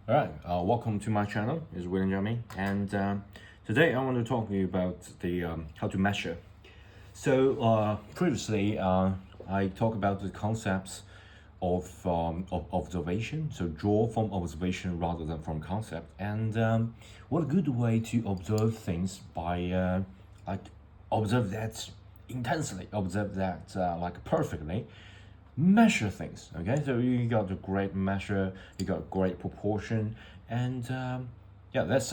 All right, welcome to my channel. It's William Jami, and today I want to talk to you about the how to measure. So previously, I talked about the concepts of observation. So draw from observation rather than from concept, and what a good way to observe things by like observe that intensely, observe that like perfectly, measure things. Okay, so you got a great measure, you got great proportion, and yeah, that's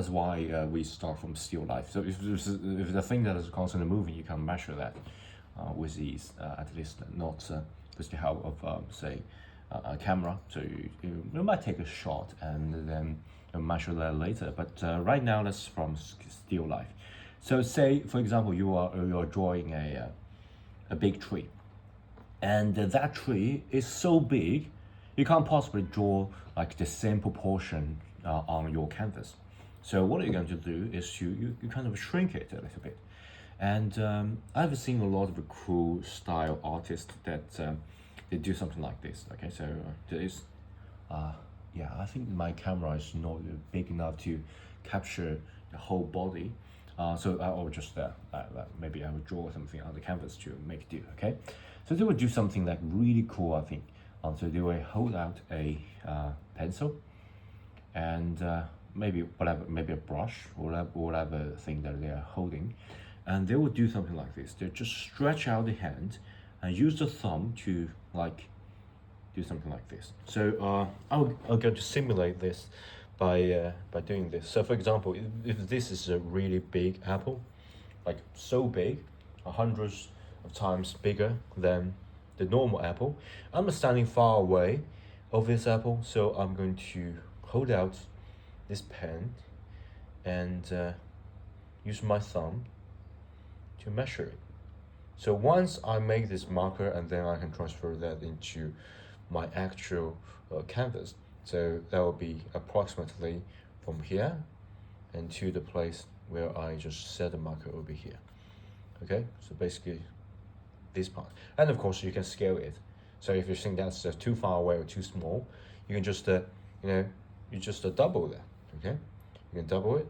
why we start from still life. So if the thing that is constantly moving, you can measure that with ease, at least not with the help of say a camera. So you might take a shot and then measure that later. But right now, that's from still life. So say for example, you are drawing a big tree, and that tree is so big you can't possibly draw like the same proportion on your canvas. So what you're going to do is you kind of shrink it a little bit. And I've seen a lot of cool style artists that they do something like this. Okay, so there is yeah, I think my camera is not big enough to capture the whole body. So I will just maybe I will draw something on the canvas to make do. Okay, so they will do something like really cool, I think. So they will hold out a pencil and maybe whatever, maybe a brush, whatever thing that they are holding, and they will do something like this. They just stretch out the hand and use the thumb to like do something like this. So I'll go to simulate this by doing this. So for example, if this is a really big apple, like so big, hundreds of times bigger than the normal apple, I'm standing far away of this apple, so I'm going to hold out this pen and use my thumb to measure it. So once I make this marker, and then I can transfer that into my actual canvas. So that will be approximately from here and to the place where I just set the marker over here. Okay, so basically this part. And of course you can scale it. So if you think that's too far away or too small, you can just you just double that. Okay, you can double it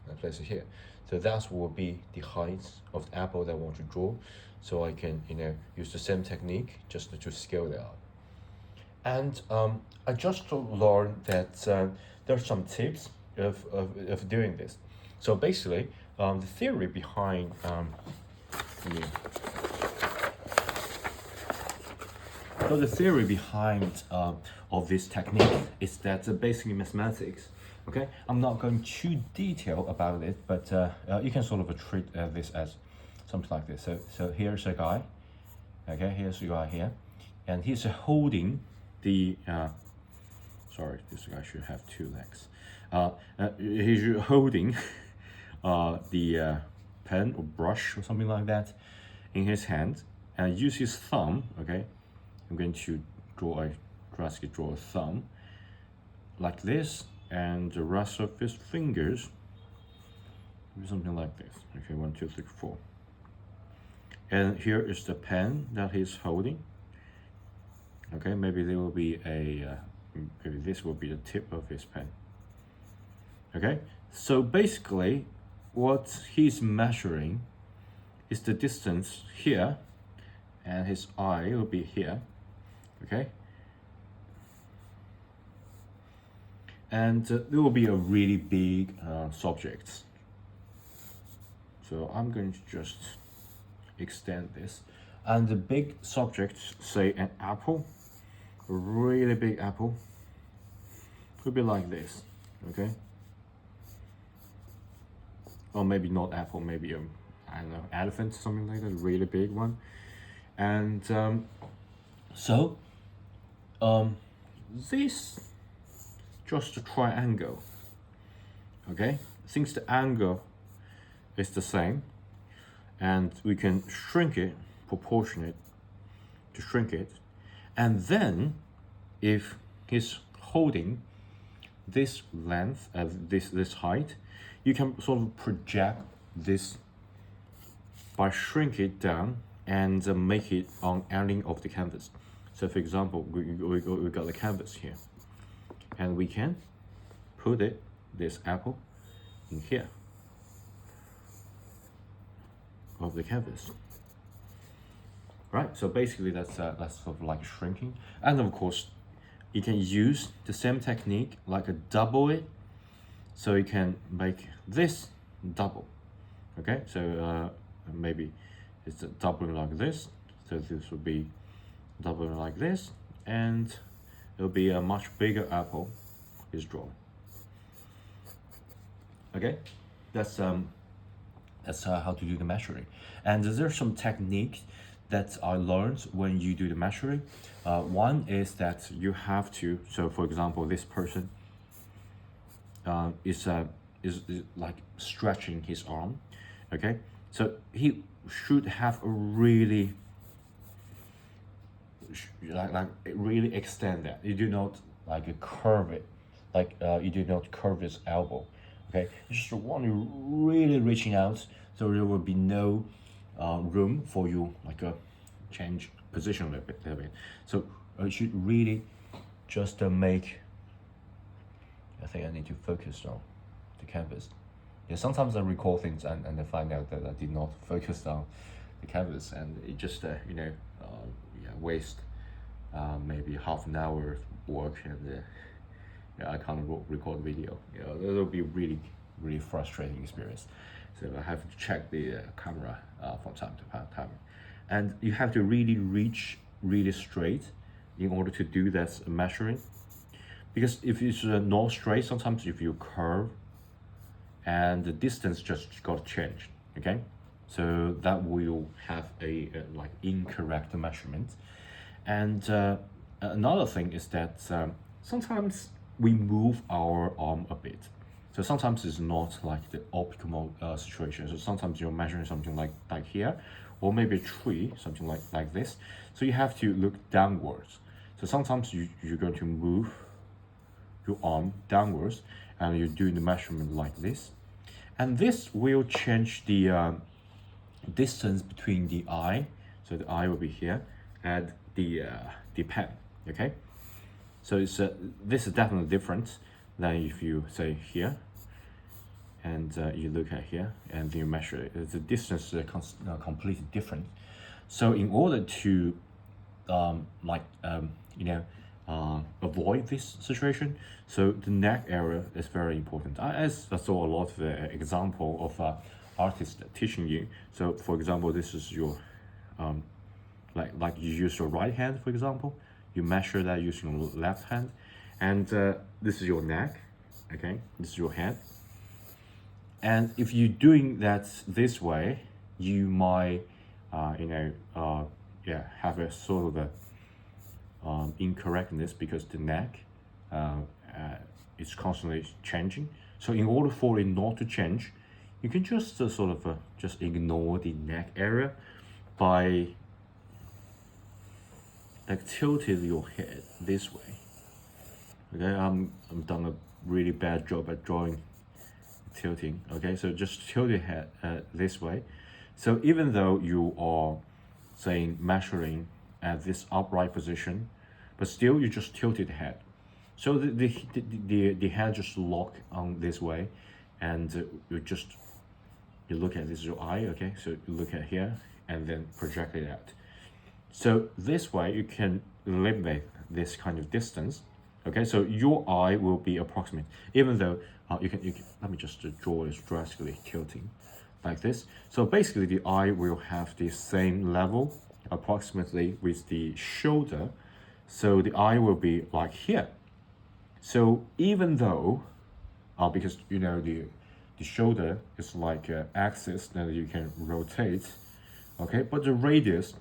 and place it here. So that will be the height of the apple that I want to draw. So I can use the same technique just to scale that up. And I just learned that there are some tips of doing this. So basically, the theory behind yeah. So the theory behind of this technique is that basically mathematics. Okay, I'm not going too detail about it, but you can sort of treat this as something like this. So here's a guy. Okay, here's a guy here, and he's holding the. Sorry, this guy should have two legs. He's holding the pen or brush or something like that in his hand, and use his thumb. Okay, I'm going to drastically draw a thumb like this, and the rest of his fingers do something like this. Okay, 1, 2, 3, 4. And here is the pen that he's holding. Okay, maybe there will be maybe this will be the tip of his pen. Okay, so basically what he's measuring is the distance here, and his eye will be here. Okay, and there will be a really big subject. So I'm going to just extend this, and the big subject, say an apple, a really big apple, could be like this. Okay, or maybe not apple, maybe I don't know, elephant, something like that, a really big one. And so this just a triangle. Okay, since the angle is the same, and we can shrink it, proportionate to shrink it, and then if he's holding this length of this height, you can sort of project this by shrink it down and make it on ending of the canvas. So for example, we got the canvas here, and we can put this apple in here of the canvas. Right, so basically that's sort of like shrinking. And of course, you can use the same technique, like a double it, so you can make this double. Okay, so maybe it's doubling like this, so this will be doubling like this, and it'll be a much bigger apple is drawn. Okay, that's how to do the measuring. And there's some techniques that I learned when you do the measuring. One is that you have to, so for example, this person is like stretching his arm. Okay, so he should have a really like really extend that. You do not like curve it, like you do not curve his elbow. Okay, you just want to really reaching out, so there will be no room for you like a change position a little bit. So you should really just make. I think I need to focus on the canvas. Yeah, sometimes I record things and I find out that I did not focus on the canvas, and it just waste maybe half an hour work, and I can't record video. That'll be really frustrating experience. So I have to check the camera from time to time, and you have to really reach really straight in order to do that measuring. Because if it's not straight, sometimes if you curve, and the distance just got changed. Okay, so that will have a like incorrect measurement. And another thing is that sometimes we move our arm a bit. So sometimes it's not like the optimal situation. So sometimes you're measuring something like here, or maybe a tree, something like this. So you have to look downwards. So sometimes you're going to move your arm downwards, and you're doing the measurement like this. And this will change the distance between the eye. So the eye will be here, and the pen. Okay, so it's this is definitely different than if you say here, and you look at here, and you measure it. The distance is completely different. So in order to avoid this situation, so the neck area is very important. I saw a lot of example of artists teaching you. So for example, this is your like you use your right hand, for example, you measure that using your left hand, and this is your neck. Okay, this is your head. And if you're doing that this way, you might have a sort of a incorrectness, because the neck is constantly changing. So in order for it not to change, you can just sort of just ignore the neck area by like tilting your head this way. Okay, I'm done a really bad job at drawing tilting. Okay, so just tilt your head this way. So even though you are saying measuring at this upright position, but still you just tilted the head. So the head just lock on this way, and you look at this is your eye. Okay, so you look at here and then project it out. So this way you can eliminate this kind of distance. Okay, so your eye will be approximate, even though you can let me just draw it drastically tilting like this. So basically the eye will have the same level approximately with the shoulder. So the eye will be like here. So even though because the shoulder is like an axis that you can rotate, okay, but the radius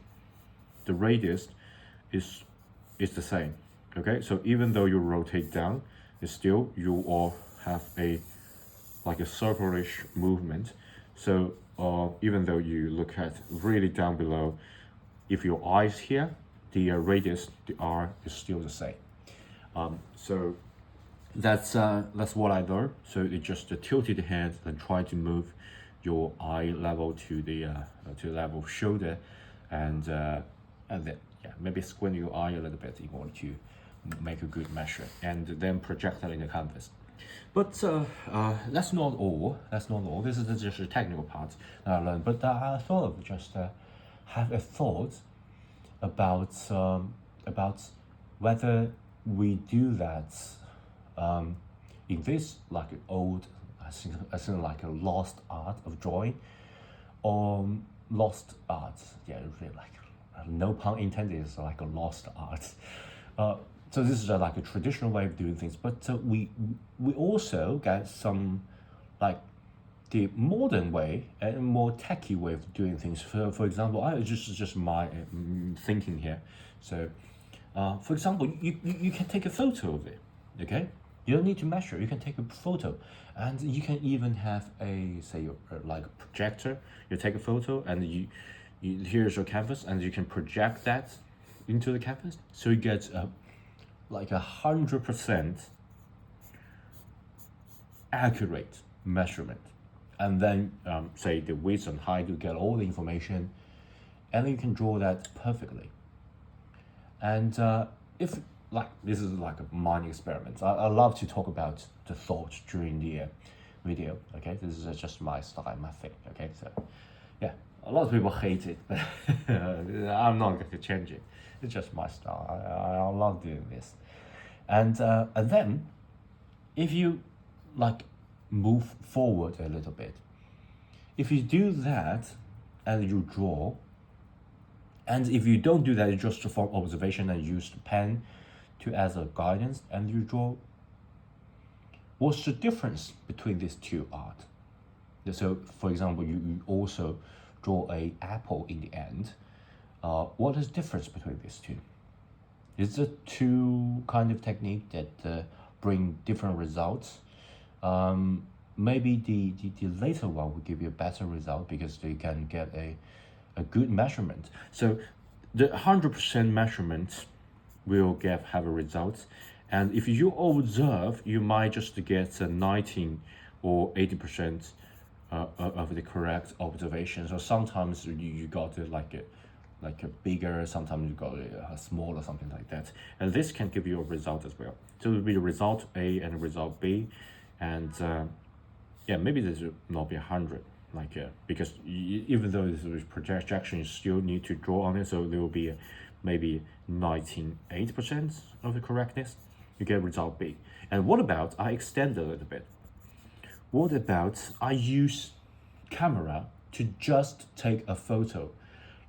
is the same. Okay, so even though you rotate down, it's still you all have a like a circular-ish movement. So even though you look at really down below, if your eyes here, the radius, the R is still the same. So that's what I learned. So it just tilted the head and try to move your eye level to the level of shoulder, and then maybe squint your eye a little bit in order to make a good measure and then project that in the canvas. But that's not all. That's not all. This is just a technical part that I learned. But I thought of just have a thought about whether we do that in this like old, I think like a lost art of drawing, or lost art. Yeah, really like no pun intended. It's like a lost art. So this is like a traditional way of doing things, but we also get some like the modern way and more techy way of doing things. For example, I just my thinking here. So, for example, you can take a photo of it. Okay, you don't need to measure. You can take a photo, and you can even have a say like a projector. You take a photo, and here's your canvas, and you can project that into the canvas, so you get like 100% accurate measurement, and then say the width and height, you get all the information, and then you can draw that perfectly. And if like this is like a mind experiment, I love to talk about the thought during the video. Okay, this is just my style, my thing. Okay, so yeah, a lot of people hate it, but I'm not going to change it. It's just my style. I love doing this. And then if you like move forward a little bit, if you do that and you draw, and if you don't do that, you just from observation and use the pen to as a guidance and you draw, what's the difference between these two art? So for example, you also draw a apple in the end. What is the difference between these two? Is it two kind of technique that bring different results? Maybe the later one will give you a better result because they can get a good measurement. So the 100% measurement will have a result, and if you observe, you might just get a 19 or 80% of the correct observation. So sometimes you got it like a bigger, sometimes you got a smaller, something like that, and this can give you a result as well. So it will be the result A and the result B, and yeah, maybe this will not be 100, like because even though this is projection, you still need to draw on it, so there will be maybe 98% of the correctness. You get result B. And what about I extend a little bit? What about I use camera to just take a photo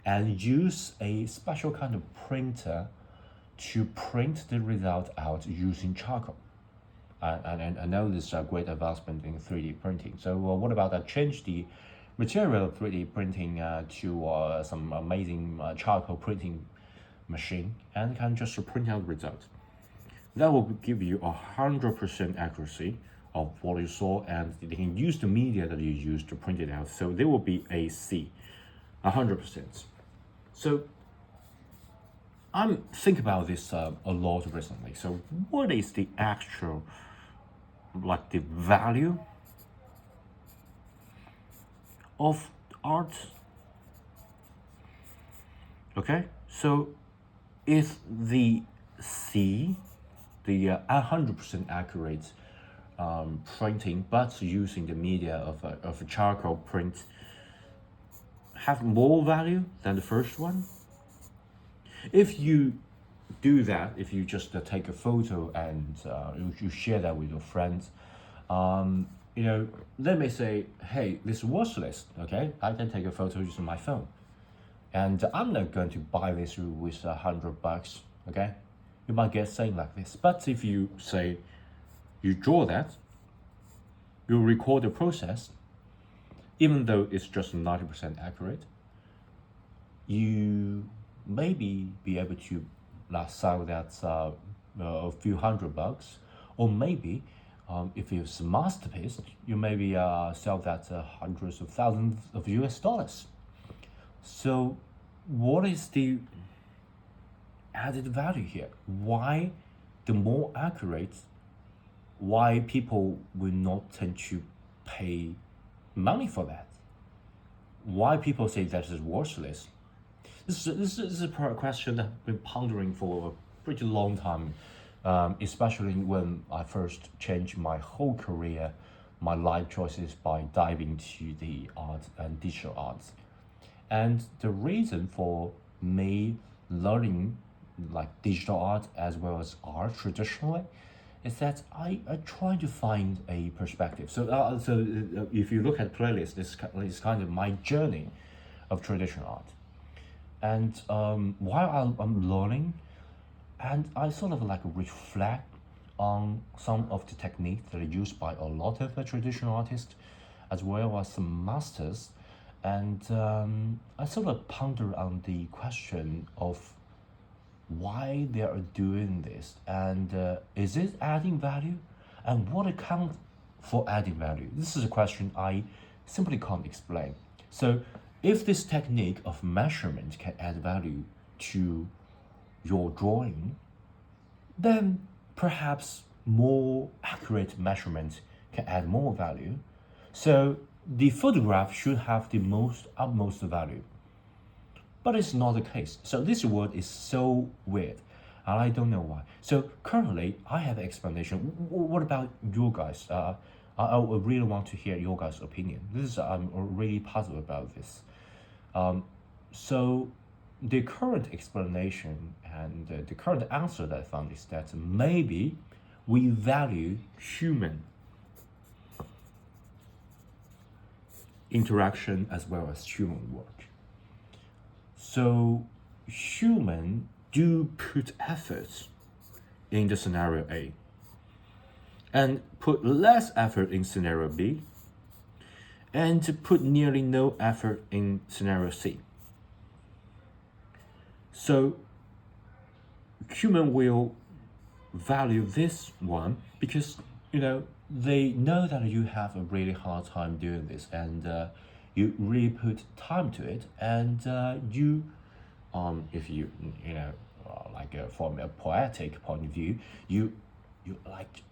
and use a special kind of printer to print the result out using charcoal? And I know this is a great advancement in 3D printing. So what about I change the material of 3D printing to some amazing charcoal printing machine and can just print out results? That will give you 100% accuracy of what you saw, and they can use the media that you use to print it out. So there will be a C, 100%. So I'm thinking about this a lot recently. So what is the actual, like the value of art? Okay, so is the C, the 100% accurate printing, but using the media of a charcoal print, have more value than the first one? If you do that, if you just take a photo and you share that with your friends, you know, they may say, hey, this is worthless. Okay, I can take a photo using my phone, and I'm not going to buy this with $100. Okay, you might get saying like this. But if you say you draw that, you record the process, even though it's just 90% accurate, you maybe be able to sell that a few $100, or maybe if it's a masterpiece, you maybe sell that hundreds of thousands of US dollars. So what is the added value here? Why the more accurate, why people will not tend to pay money for that? Why people say that is worthless? This is a question that I've been pondering for a pretty long time especially when I first changed my whole career, my life choices by diving into the art and digital arts. And the reason for me learning like digital art as well as art traditionally is that I try to find a perspective. So if you look at playlist, it's kind of my journey of traditional art. And while I'm learning, and I sort of like reflect on some of the techniques that are used by a lot of the traditional artists, as well as some masters, and I sort of ponder on the question of why they are doing this, and is it adding value, and what accounts for adding value. This is a question I simply can't explain. So if this technique of measurement can add value to your drawing, then perhaps more accurate measurement can add more value. So the photograph should have the utmost value. But it's not the case. So this word is so weird, and I don't know why. So currently, I have an explanation. What about you guys? I really want to hear your guys' opinion. I'm really puzzled about this. So the current explanation and the current answer that I found is that maybe we value human interaction as well as human work. So human do put effort in the scenario A and put less effort in scenario B and put nearly no effort in scenario C. So human will value this one because they know that you have a really hard time doing this, and you really put time to it, and you if you from a poetic point of view, you like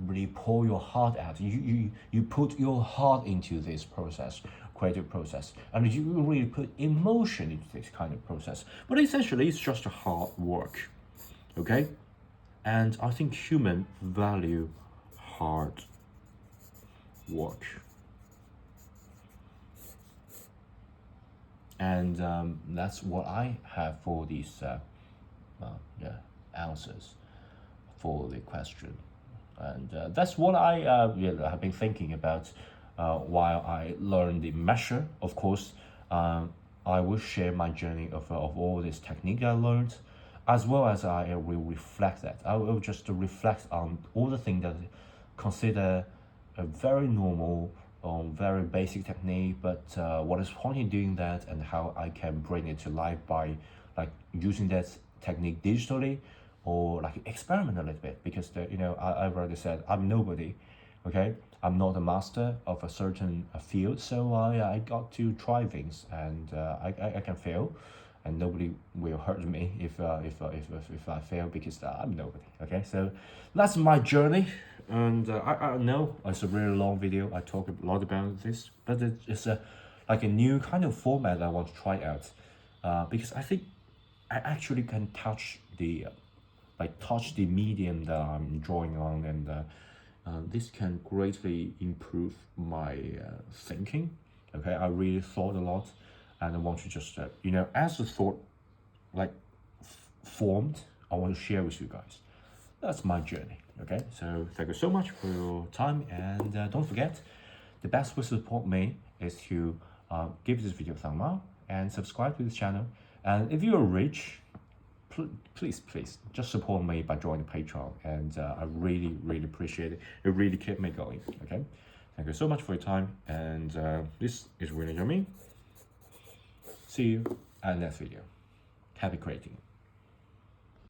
really pour your heart out. You put your heart into this process, creative process, and you really put emotion into this kind of process. But essentially, it's just a hard work, okay? And I think human value hard work. And that's what I have for these answers for the question. And that's what I have been thinking about while I learn the measure. Of course, I will share my journey of all this technique I learned, as well as I will reflect that. I will just reflect on all the things that I consider a very normal, very basic technique, but what is point in doing that, and how I can bring it to life by like using that technique digitally, or like experiment a little bit, because I've already said I'm nobody, okay? I'm not a master of a certain field, so I got to try things, and I can fail, and nobody will hurt me if I fail, because I'm nobody. Okay, so that's my journey, and I know it's a really long video. I talk a lot about this, but it's like a new kind of format I want to try out, because I think I actually can touch the medium that I'm drawing on, and this can greatly improve my thinking. Okay, I really thought a lot, and I want to just as the thought formed, I want to share with you guys. That's my journey. Okay, so thank you so much for your time, and don't forget, the best way to support me is to give this video a thumb up and subscribe to this channel. And if you are rich, please just support me by joining Patreon, and I really appreciate it. It really kept me going. Okay, thank you so much for your time, and this is William Jiaming. See you at the next video. Happy creating.